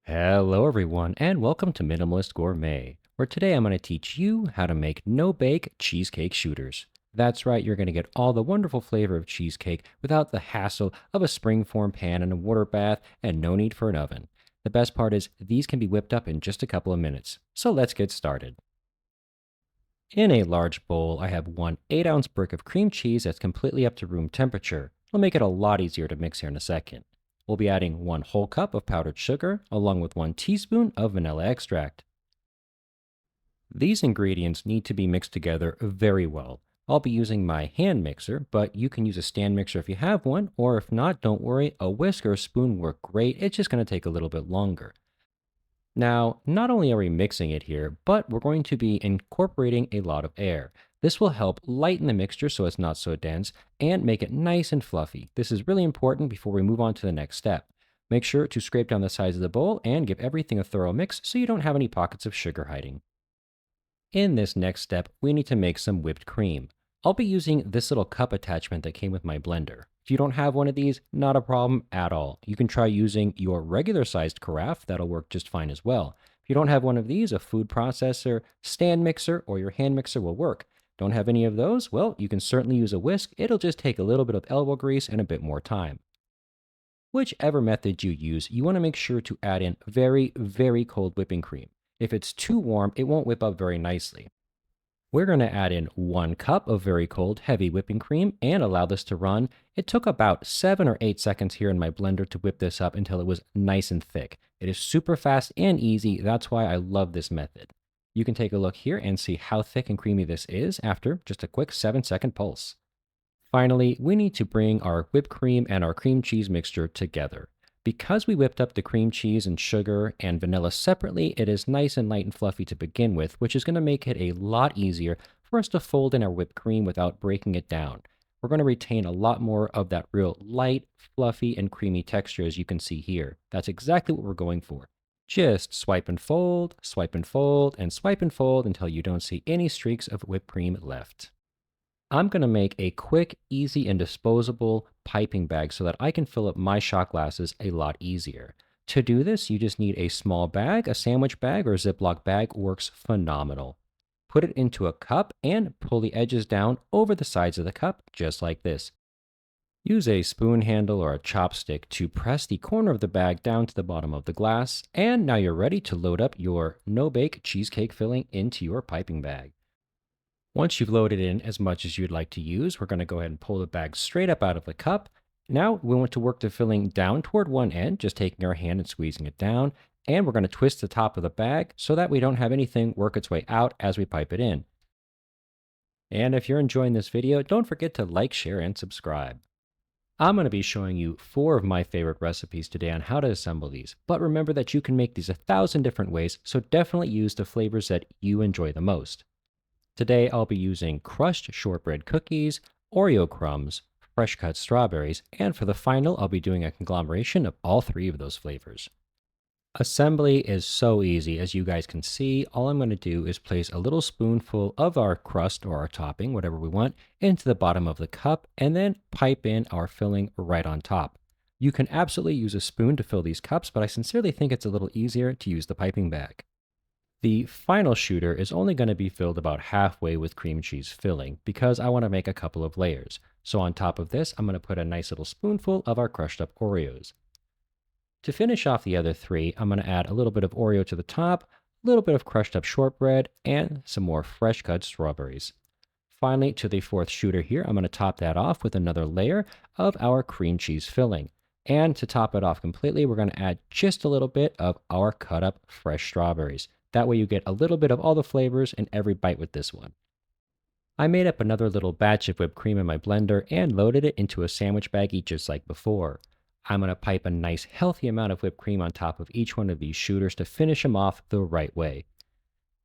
Hello, everyone, and welcome to Minimalist Gourmet, where today I'm going to teach you how to make no-bake cheesecake shooters. That's right, you're going to get all the wonderful flavor of cheesecake without the hassle of a springform pan and a water bath, and no need for an oven. The best part is these can be whipped up in just a couple of minutes. So let's get started. In a large bowl, I have one 8-ounce brick of cream cheese that's completely up to room temperature. It'll make it a lot easier to mix here in a second. We'll be adding 1 whole cup of powdered sugar, along with 1 teaspoon of vanilla extract. These ingredients need to be mixed together very well. I'll be using my hand mixer, but you can use a stand mixer if you have one, or if not, don't worry, a whisk or a spoon work great. It's just going to take a little bit longer. Now, not only are we mixing it here, but we're going to be incorporating a lot of air. This will help lighten the mixture so it's not so dense and make it nice and fluffy. This is really important before we move on to the next step. Make sure to scrape down the sides of the bowl and give everything a thorough mix so you don't have any pockets of sugar hiding. In this next step, we need to make some whipped cream. I'll be using this little cup attachment that came with my blender. If you don't have one of these, not a problem at all. You can try using your regular sized carafe, that'll work just fine as well. If you don't have one of these, a food processor, stand mixer, or your hand mixer will work. Don't have any of those? Well, you can certainly use a whisk. It'll just take a little bit of elbow grease and a bit more time. Whichever method you use, you want to make sure to add in very, very cold whipping cream. If it's too warm, it won't whip up very nicely. We're going to add in 1 cup of very cold, heavy whipping cream and allow this to run. It took about 7 or 8 seconds here in my blender to whip this up until it was nice and thick. It is super fast and easy. That's why I love this method. You can take a look here and see how thick and creamy this is after just a quick 7-second pulse. Finally, we need to bring our whipped cream and our cream cheese mixture together. Because we whipped up the cream cheese and sugar and vanilla separately, it is nice and light and fluffy to begin with, which is going to make it a lot easier for us to fold in our whipped cream without breaking it down. We're going to retain a lot more of that real light, fluffy, and creamy texture as you can see here. That's exactly what we're going for. Just swipe and fold, swipe and fold, and swipe and fold until you don't see any streaks of whipped cream left. I'm going to make a quick, easy, and disposable piping bag so that I can fill up my shot glasses a lot easier. To do this, you just need a small bag. A sandwich bag or a Ziploc bag works phenomenal. Put it into a cup and pull the edges down over the sides of the cup, just like this. Use a spoon handle or a chopstick to press the corner of the bag down to the bottom of the glass, and now you're ready to load up your no-bake cheesecake filling into your piping bag. Once you've loaded in as much as you'd like to use, we're going to go ahead and pull the bag straight up out of the cup. Now we want to work the filling down toward one end, just taking our hand and squeezing it down. And we're going to twist the top of the bag so that we don't have anything work its way out as we pipe it in. And if you're enjoying this video, don't forget to like, share, and subscribe. I'm going to be showing you 4 of my favorite recipes today on how to assemble these. But remember that you can make these 1,000 different ways, so definitely use the flavors that you enjoy the most. Today, I'll be using crushed shortbread cookies, Oreo crumbs, fresh cut strawberries, and for the final, I'll be doing a conglomeration of all 3 of those flavors. Assembly is so easy. As you guys can see, all I'm going to do is place a little spoonful of our crust or our topping, whatever we want, into the bottom of the cup and then pipe in our filling right on top. You can absolutely use a spoon to fill these cups, but I sincerely think it's a little easier to use the piping bag. The final shooter is only going to be filled about halfway with cream cheese filling because I want to make a couple of layers. So on top of this, I'm going to put a nice little spoonful of our crushed up Oreos. To finish off the other 3, I'm going to add a little bit of Oreo to the top, a little bit of crushed up shortbread, and some more fresh cut strawberries. Finally, to the 4th shooter here, I'm going to top that off with another layer of our cream cheese filling. And to top it off completely, we're going to add just a little bit of our cut up fresh strawberries. That way you get a little bit of all the flavors in every bite with this one. I made up another little batch of whipped cream in my blender and loaded it into a sandwich baggie just like before. I'm going to pipe a nice healthy amount of whipped cream on top of each one of these shooters to finish them off the right way.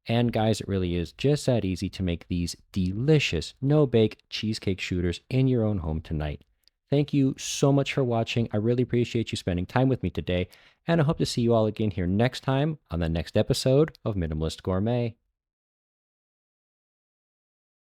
And guys, it really is just that easy to make these delicious no-bake cheesecake shooters in your own home tonight. Thank you so much for watching. I really appreciate you spending time with me today, and I hope to see you all again here next time on the next episode of Minimalist Gourmet.